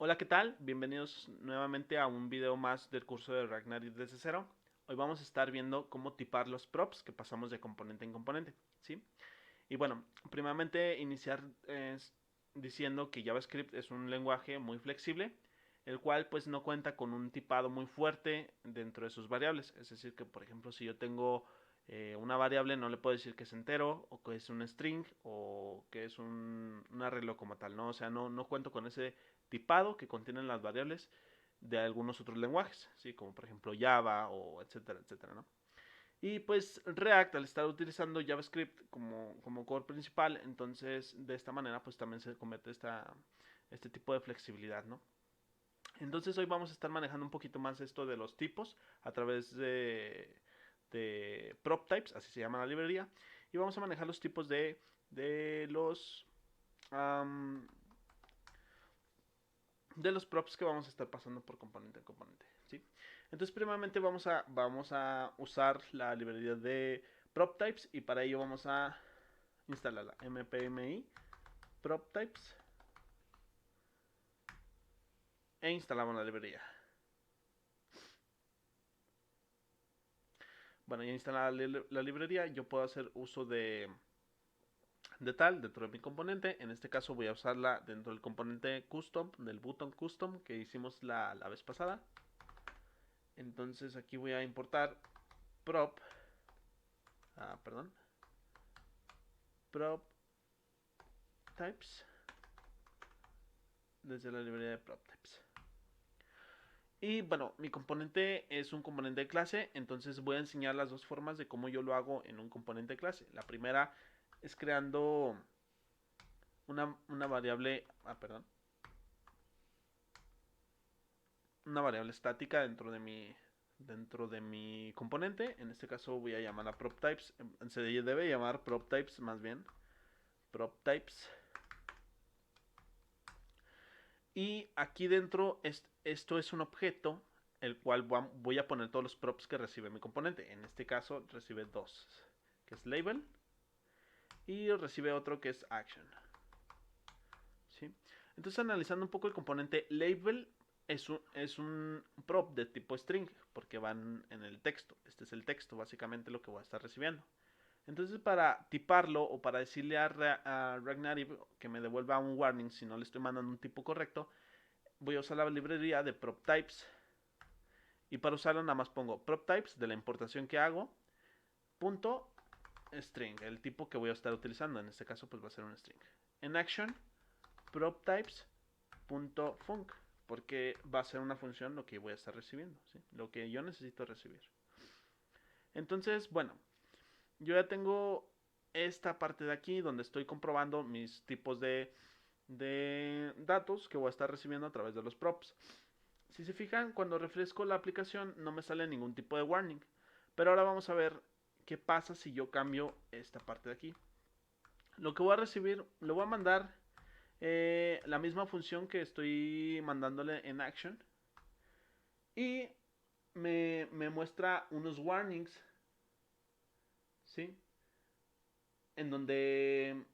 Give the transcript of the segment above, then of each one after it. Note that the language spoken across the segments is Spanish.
Hola, ¿qué tal? Bienvenidos nuevamente a un video más del curso de Ragnarok desde cero. Hoy vamos a estar viendo cómo tipar los props que pasamos de componente en componente, ¿sí? Y bueno, primeramente iniciar diciendo que JavaScript es un lenguaje muy flexible, el cual pues no cuenta con un tipado muy fuerte dentro de sus variables. Es decir, que por ejemplo si yo tengo una variable no le puedo decir que es entero o que es un string o que es un arreglo como tal, ¿no? O sea, no cuento con ese tipado que contienen las variables de algunos otros lenguajes, ¿sí? Como por ejemplo Java o etcétera, etcétera, ¿no? Y pues React, al estar utilizando JavaScript como core principal, entonces de esta manera pues también se comete este tipo de flexibilidad, ¿no? Entonces hoy vamos a estar manejando un poquito más esto de los tipos a través de prop types, así se llama la librería, y vamos a manejar los tipos de los um, de los props que vamos a estar pasando por componente a componente, ¿sí? Entonces, primeramente vamos a usar la librería de prop types y para ello vamos a instalarla. mpmi prop types e instalamos la librería. Bueno, ya instalada la librería, yo puedo hacer uso de tal dentro de mi componente. En este caso voy a usarla dentro del componente custom, del button custom que hicimos la vez pasada. Entonces aquí voy a importar prop, perdón, prop types desde la librería de prop types. Y bueno, mi componente es un componente de clase, entonces voy a enseñar las dos formas de cómo yo lo hago en un componente de clase. La primera es creando una variable, una variable estática dentro de mi componente. En este caso voy a llamar a prop types, se debe llamar prop types más bien, prop types. Y aquí dentro esto es un objeto el cual voy a poner todos los props que recibe mi componente. En este caso recibe dos, que es label y recibe otro que es action. ¿Sí? Entonces analizando un poco el componente label es un prop de tipo string porque van en el texto. Este es el texto básicamente lo que voy a estar recibiendo. Entonces para tiparlo o para decirle a Ragnarok que me devuelva un warning si no le estoy mandando un tipo correcto, voy a usar la librería de prop types y para usarlo nada más pongo prop types de la importación que hago punto string, el tipo que voy a estar utilizando. En este caso pues va a ser un string. En action prop types punto func porque va a ser una función lo que voy a estar recibiendo, ¿sí? Lo que yo necesito recibir. Entonces, bueno, yo ya tengo esta parte de aquí donde estoy comprobando mis tipos de datos que voy a estar recibiendo a través de los props. Si se fijan, cuando refresco la aplicación no me sale ningún tipo de warning. Pero ahora vamos a ver qué pasa si yo cambio esta parte de aquí. Lo que voy a recibir, lo voy a mandar la misma función que estoy mandándole en Action. Y me muestra unos warnings, ¿sí? En donde,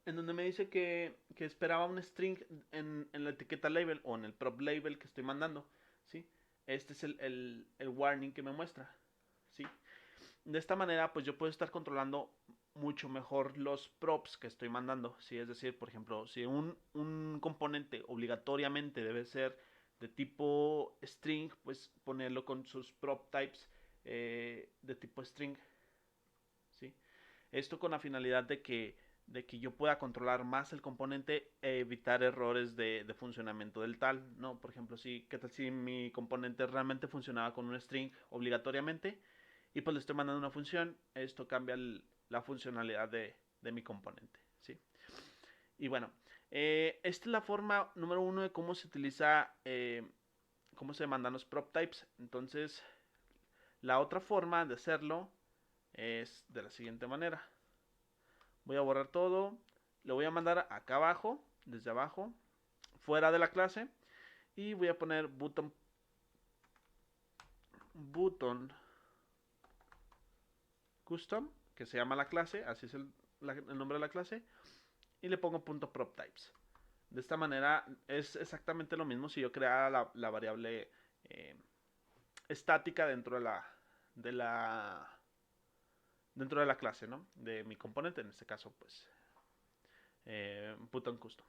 en donde me dice que esperaba un string en la etiqueta label o en el prop label que estoy mandando, ¿sí? Este es el warning que me muestra, ¿sí? De esta manera, pues yo puedo estar controlando mucho mejor los props que estoy mandando, ¿sí? Es decir, por ejemplo, si un componente obligatoriamente debe ser de tipo string, pues ponerlo con sus prop types de tipo string, ¿sí? Esto con la finalidad de que yo pueda controlar más el componente e evitar errores de funcionamiento del tal, ¿no? Por ejemplo, ¿qué tal si mi componente realmente funcionaba con un string obligatoriamente? Y pues le estoy mandando una función, esto cambia la funcionalidad de mi componente, ¿sí? Y bueno, esta es la forma número uno de cómo se utiliza, cómo se mandan los prop types. Entonces, la otra forma de hacerlo es de la siguiente manera. Voy a borrar todo, lo voy a mandar acá abajo, desde abajo, fuera de la clase, y voy a poner button custom, que se llama la clase, así es el nombre de la clase, y le pongo .proptypes. De esta manera es exactamente lo mismo si yo creara la variable estática de la dentro de la clase, ¿no? De mi componente, en este caso, pues, button custom.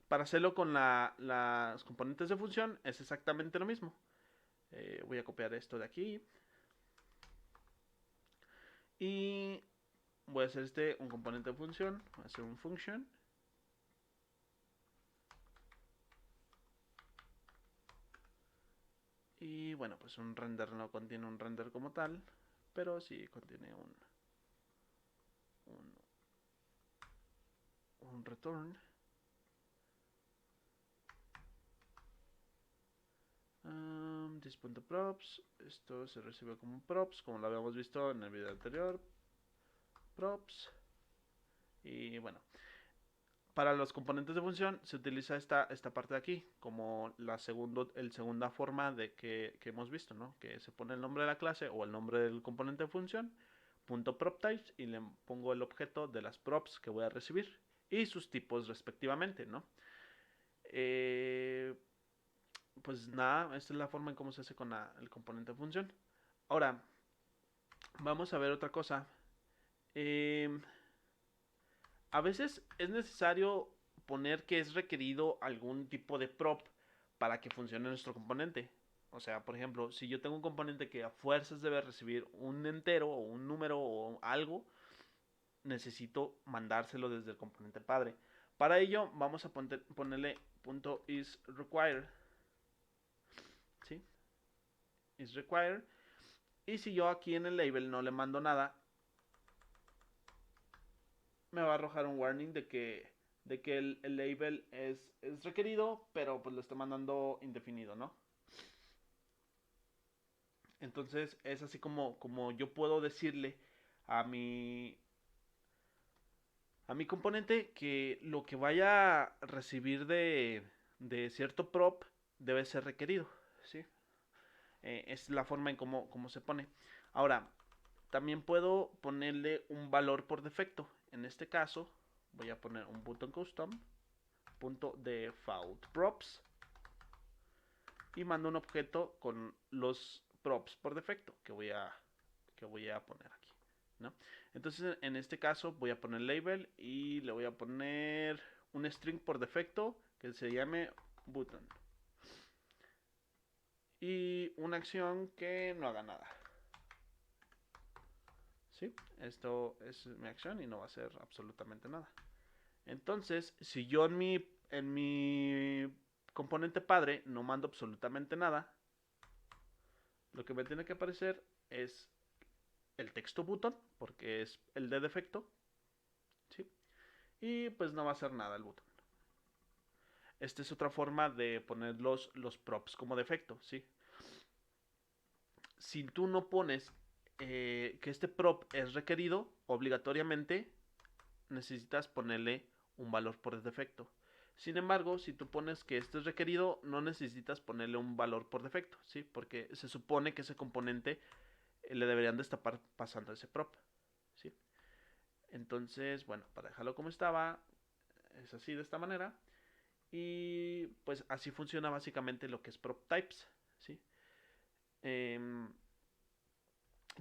Para hacerlo con las componentes de función es exactamente lo mismo. Voy a copiar esto de aquí y voy a hacer un componente de función, voy a hacer un function. Y bueno, pues un render no contiene un render como tal, pero sí contiene un return. This.props, esto se recibe como props, como lo habíamos visto en el video anterior. Props. Y bueno, para los componentes de función se utiliza esta parte de aquí como segunda forma de que hemos visto, ¿no? Que se pone el nombre de la clase o el nombre del componente de función, .proptypes, y le pongo el objeto de las props que voy a recibir y sus tipos respectivamente, ¿no? Pues nada, esta es la forma en cómo se hace con el componente de función. Ahora, vamos a ver otra cosa. A veces es necesario poner que es requerido algún tipo de prop para que funcione nuestro componente. O sea, por ejemplo, si yo tengo un componente que a fuerzas debe recibir un entero o un número o algo, necesito mandárselo desde el componente padre. Para ello vamos a ponerle .isRequire, ¿sí? IsRequire. Y si yo aquí en el label no le mando nada, me va a arrojar un warning de que el label es requerido, pero pues lo estoy mandando indefinido, ¿no? Entonces es así como yo puedo decirle a mi componente que lo que vaya a recibir de cierto prop debe ser requerido, ¿sí? Es la forma en cómo se pone. Ahora, también puedo ponerle un valor por defecto. En este caso, voy a poner un button custom .default props y mando un objeto con los props por defecto que voy a poner aquí, ¿no? Entonces en este caso voy a poner label y le voy a poner un string por defecto que se llame button y una acción que no haga nada. ¿Sí? Esto es mi acción y no va a hacer absolutamente nada. Entonces, si yo en mi componente padre no mando absolutamente nada, lo que me tiene que aparecer es el texto button, porque es el de defecto, ¿sí? Y pues no va a hacer nada el button. Esta es otra forma de poner los props como defecto, ¿sí? Si tú no pones que este prop es requerido, obligatoriamente necesitas ponerle un valor por defecto. Sin embargo, si tú pones que esto es requerido, no necesitas ponerle un valor por defecto, ¿sí? Porque se supone que ese componente le deberían de estar pasando ese prop, ¿sí? Entonces, bueno, para dejarlo como estaba, es así de esta manera. Y pues así funciona básicamente lo que es prop types, ¿sí?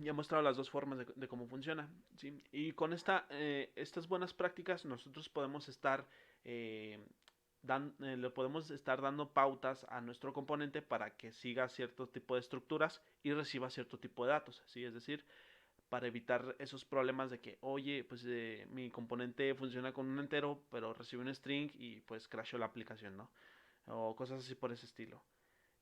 Ya he mostrado las dos formas de cómo funciona, ¿sí? Y con estas buenas prácticas nosotros podemos estar le podemos estar dando pautas a nuestro componente para que siga cierto tipo de estructuras y reciba cierto tipo de datos, ¿sí? Es decir, para evitar esos problemas de que, oye, pues mi componente funciona con un entero, pero recibe un string y pues crashó la aplicación, ¿no? O cosas así por ese estilo.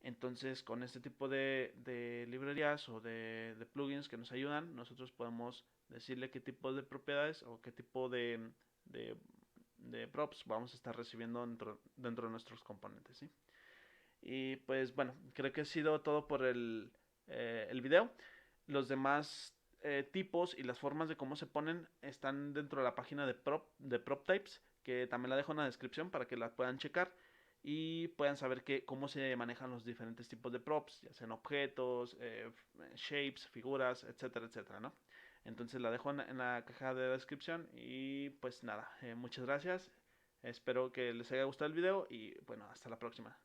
Entonces, con este tipo de librerías o de plugins que nos ayudan, nosotros podemos decirle qué tipo de propiedades o qué tipo de, de props vamos a estar recibiendo dentro de nuestros componentes, ¿sí? Y pues bueno, creo que ha sido todo por el video. Los demás tipos y las formas de cómo se ponen están dentro de la página de PropTypes, que también la dejo en la descripción para que la puedan checar y puedan saber cómo se manejan los diferentes tipos de props, ya sean objetos, shapes, figuras, etcétera, etcétera, ¿no? Entonces la dejo en la caja de descripción. Y pues nada, muchas gracias. Espero que les haya gustado el video y bueno, hasta la próxima.